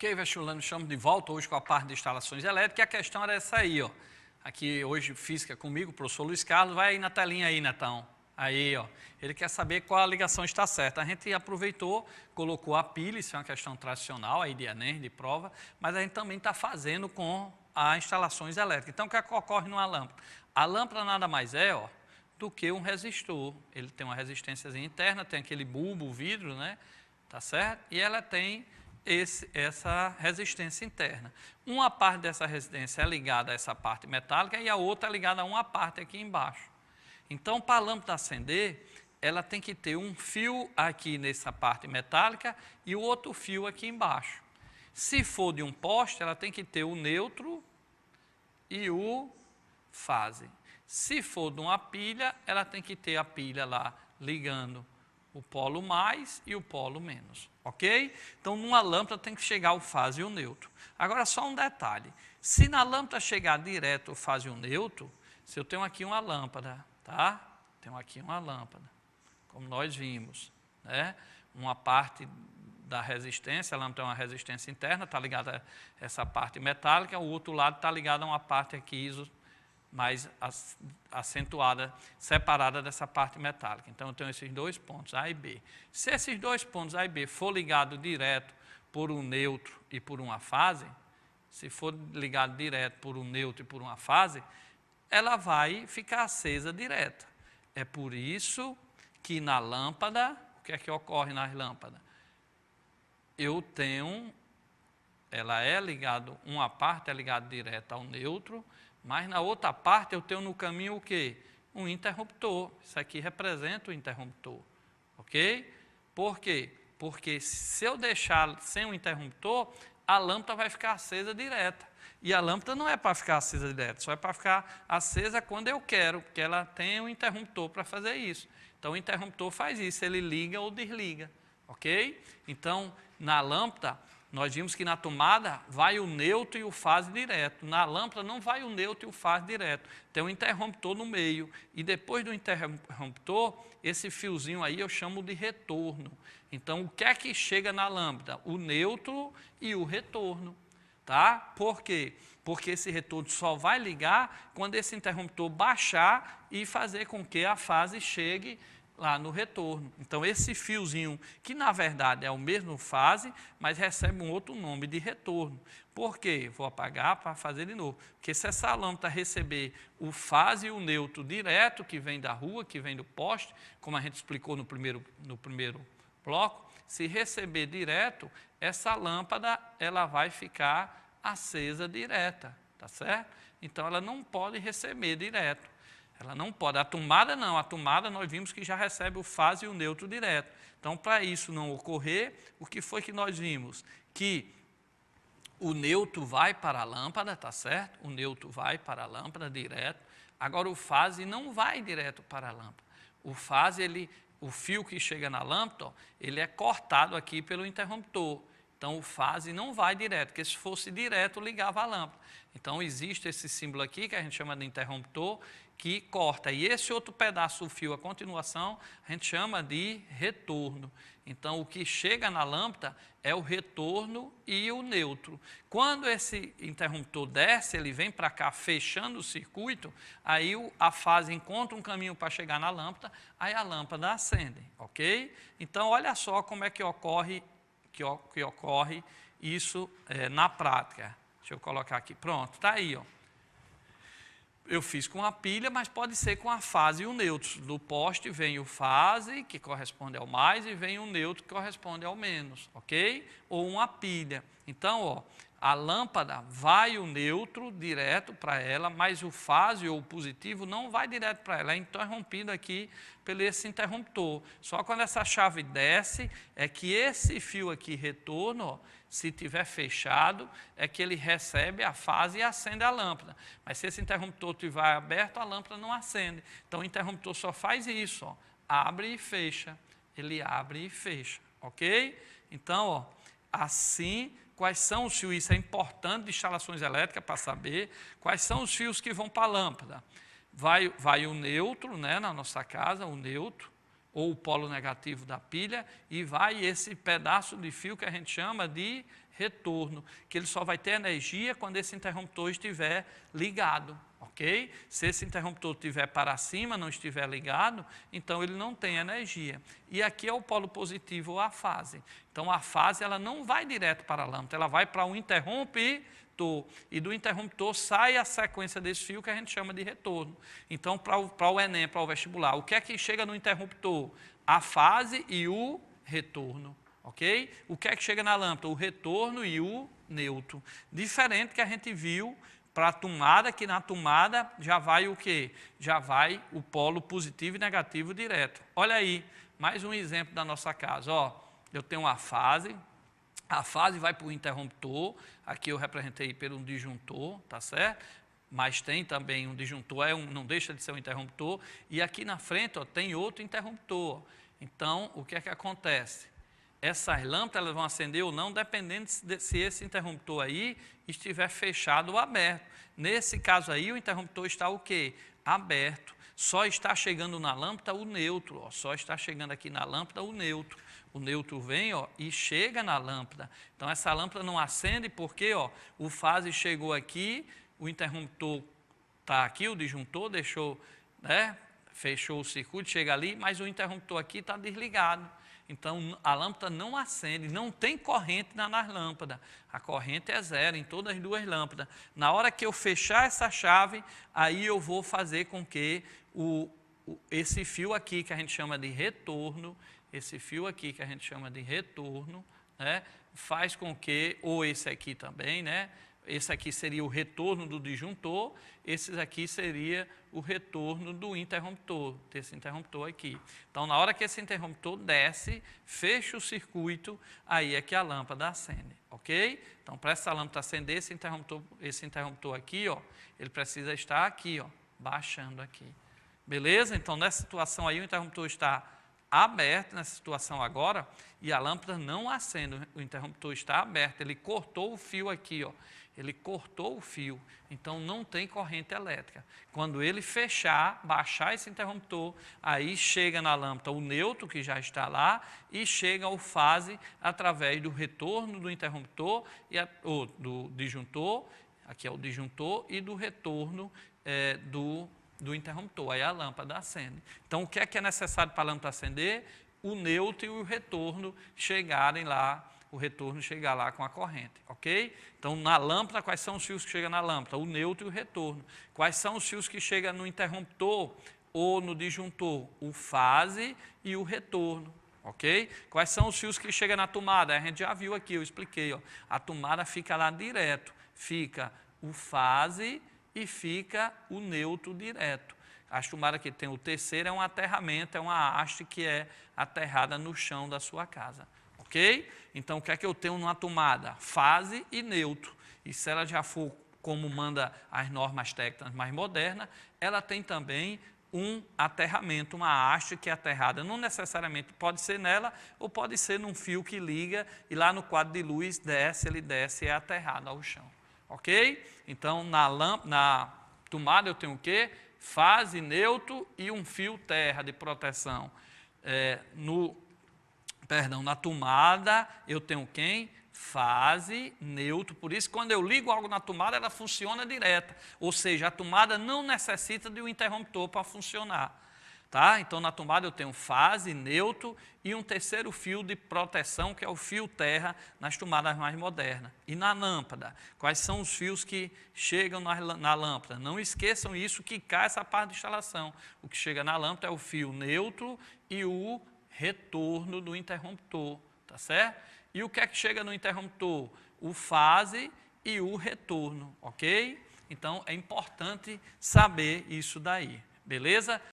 Ok, vestibulando, estamos de volta hoje com a parte de instalações elétricas, e a questão era essa aí, ó. Aqui hoje física comigo, o professor Luiz Carlos, vai aí na telinha aí, Netão. Aí, ó, ele quer saber qual a ligação está certa. A gente aproveitou, colocou a pilha, isso é uma questão tradicional aí de Enem, de prova, mas a gente também está fazendo com as instalações elétricas. Então, o que é que ocorre numa lâmpada? A lâmpada nada mais é, ó, do que um resistor. Ele tem uma resistência interna, tem aquele bulbo, o vidro, né? Tá certo? E ela tem essa resistência interna. Uma parte dessa resistência é ligada a essa parte metálica e a outra é ligada a uma parte aqui embaixo. Então, para a lâmpada acender, ela tem que ter um fio aqui nessa parte metálica e o outro fio aqui embaixo. Se for de um poste, ela tem que ter o neutro e o fase. Se for de uma pilha, ela tem que ter a pilha lá ligando o polo mais e o polo menos, ok? Então, numa lâmpada tem que chegar o fase e o neutro. Agora, só um detalhe. Se na lâmpada chegar direto o fase e o neutro, se eu tenho aqui uma lâmpada, tá? Tenho aqui uma lâmpada, como nós vimos, né? Uma parte da resistência, a lâmpada tem uma resistência interna, está ligada a essa parte metálica, o outro lado está ligado a uma parte aqui mais acentuada, separada dessa parte metálica. Então, eu tenho esses dois pontos, A e B. Se esses dois pontos, A e B, for ligado direto por um neutro e por uma fase, se for ligado direto por um neutro e por uma fase, ela vai ficar acesa direta. É por isso que na lâmpada, o que é que ocorre nas lâmpadas? Eu tenho, ela é ligada, uma parte é ligada direto ao neutro, mas na outra parte eu tenho no caminho o quê? Um interruptor. Isso aqui representa o interruptor, ok? Por quê? Porque se eu deixar sem o interruptor, a lâmpada vai ficar acesa direta. E a lâmpada não é para ficar acesa direta, só é para ficar acesa quando eu quero, porque ela tem um interruptor para fazer isso. Então, o interruptor faz isso, ele liga ou desliga, ok? Então, na lâmpada, nós vimos que na tomada vai o neutro e o fase direto. Na lâmpada não vai o neutro e o fase direto. Tem um interruptor no meio. E depois do interruptor, esse fiozinho aí eu chamo de retorno. Então, o que é que chega na lâmpada? O neutro e o retorno. Tá? Por quê? Porque esse retorno só vai ligar quando esse interruptor baixar e fazer com que a fase chegue lá no retorno. Então, esse fiozinho, que na verdade é o mesmo fase, mas recebe um outro nome de retorno. Por quê? Vou apagar para fazer de novo. Porque se essa lâmpada receber o fase e o neutro direto, que vem da rua, que vem do poste, como a gente explicou no primeiro bloco, se receber direto, essa lâmpada ela vai ficar acesa direta, tá certo? Então, ela não pode receber direto. Ela não pode. A tomada não. A tomada nós vimos que já recebe o fase e o neutro direto. Então, para isso não ocorrer, o que foi que nós vimos? Que o neutro vai para a lâmpada, tá certo? O neutro vai para a lâmpada direto. Agora, o fase não vai direto para a lâmpada. O fase, o fio que chega na lâmpada, ó, ele é cortado aqui pelo interruptor. Então, o fase não vai direto, porque se fosse direto, ligava a lâmpada. Então, existe esse símbolo aqui, que a gente chama de interruptor, que corta. E esse outro pedaço do fio, a continuação, a gente chama de retorno. Então, o que chega na lâmpada é o retorno e o neutro. Quando esse interruptor desce, ele vem para cá fechando o circuito, aí a fase encontra um caminho para chegar na lâmpada, aí a lâmpada acende, ok? Então, olha só como é que ocorre isso na prática. Deixa eu colocar aqui. Pronto, está aí, ó. Eu fiz com a pilha, mas pode ser com a fase e o neutro. Do poste vem o fase, que corresponde ao mais, e vem o neutro, que corresponde ao menos, ok? Ou uma pilha. Então, ó, a lâmpada vai o neutro direto para ela, mas o fase ou o positivo não vai direto para ela, é interrompido aqui pelo esse interruptor. Só quando essa chave desce, é que esse fio aqui, retorno, ó, se tiver fechado, é que ele recebe a fase e acende a lâmpada. Mas se esse interruptor estiver aberto, a lâmpada não acende. Então, o interruptor só faz isso, ó, abre e fecha. Ele abre e fecha, ok? Então, ó, assim, quais são os fios? Isso é importante de instalações elétricas para saber quais são os fios que vão para a lâmpada. Vai o neutro, né, na nossa casa, o neutro, ou o polo negativo da pilha, e vai esse pedaço de fio que a gente chama de retorno, que ele só vai ter energia quando esse interruptor estiver ligado, ok? Se esse interruptor estiver para cima, não estiver ligado, então ele não tem energia. E aqui é o polo positivo ou a fase. Então a fase ela não vai direto para a lâmpada, ela vai para o interruptor. E do interruptor sai a sequência desse fio que a gente chama de retorno. Então para o Enem, para o vestibular, o que é que chega no interruptor? A fase e o retorno. Ok? O que é que chega na lâmpada? O retorno e o neutro. Diferente que a gente viu para a tomada, que na tomada já vai o quê? Já vai o polo positivo e negativo direto. Olha aí, mais um exemplo da nossa casa. Ó, eu tenho uma fase, a fase vai para o interruptor, aqui eu representei pelo disjuntor, tá certo? Mas tem também um disjuntor, não deixa de ser um interruptor, e aqui na frente ó, tem outro interruptor. Então, o que é que acontece? Essas lâmpadas elas vão acender ou não, dependendo se esse interruptor aí estiver fechado ou aberto. Nesse caso aí, o interruptor está o quê? Aberto. Só está chegando na lâmpada o neutro, ó. Só está chegando aqui na lâmpada o neutro. O neutro vem ó, e chega na lâmpada. Então, essa lâmpada não acende porque ó, o fase chegou aqui, o interruptor está aqui, o disjuntor deixou, né, fechou o circuito, chega ali, mas o interruptor aqui está desligado. Então, a lâmpada não acende, não tem corrente nas lâmpadas. A corrente é zero em todas as duas lâmpadas. Na hora que eu fechar essa chave, aí eu vou fazer com que esse fio aqui, que a gente chama de retorno, esse fio aqui, que a gente chama de retorno, né, faz com que, ou esse aqui também, né, esse aqui seria o retorno do disjuntor, esse aqui seria o retorno do interruptor, desse interruptor aqui. Então, na hora que esse interruptor desce, fecha o circuito, aí é que a lâmpada acende, ok? Então, para essa lâmpada acender, esse interruptor aqui, ó, ele precisa estar aqui, ó, baixando aqui. Beleza? Então, nessa situação aí, o interruptor está aberto, nessa situação agora, e a lâmpada não acende, o interruptor está aberto, ele cortou o fio aqui, ó. Ele cortou o fio, então não tem corrente elétrica. Quando ele fechar, baixar esse interruptor, aí chega na lâmpada o neutro, que já está lá, e chega ao fase através do retorno do interruptor, ou do disjuntor, aqui é o disjuntor, e do retorno do interruptor. Aí a lâmpada acende. Então, o que é necessário para a lâmpada acender? O neutro e o retorno chegarem lá, o retorno chegar lá com a corrente, ok? Então, na lâmpada, quais são os fios que chegam na lâmpada? O neutro e o retorno. Quais são os fios que chegam no interruptor ou no disjuntor? O fase e o retorno, ok? Quais são os fios que chegam na tomada? A gente já viu aqui, eu expliquei, ó. A tomada fica lá direto, fica o fase e fica o neutro direto. As tomadas que tem o terceiro é um aterramento, é uma haste que é aterrada no chão da sua casa. Ok? Então, o que é que eu tenho numa tomada? Fase e neutro. E se ela já for como manda as normas técnicas mais modernas, ela tem também um aterramento, uma haste que é aterrada. Não necessariamente pode ser nela, ou pode ser num fio que liga, e lá no quadro de luz desce, ele desce e é aterrado ao chão. Ok? Então, na tomada eu tenho o quê? Fase, neutro e um fio terra de proteção. Na tomada eu tenho quem? Fase, neutro. Por isso, quando eu ligo algo na tomada, ela funciona direta. Ou seja, a tomada não necessita de um interruptor para funcionar. Tá? Então, na tomada eu tenho fase, neutro e um terceiro fio de proteção, que é o fio terra, nas tomadas mais modernas. E na lâmpada, quais são os fios que chegam na lâmpada? Não esqueçam isso, que cai essa parte de instalação. O que chega na lâmpada é o fio neutro e o retorno do interruptor, tá certo? E o que é que chega no interruptor? O fase e o retorno, ok? Então, é importante saber isso daí, beleza?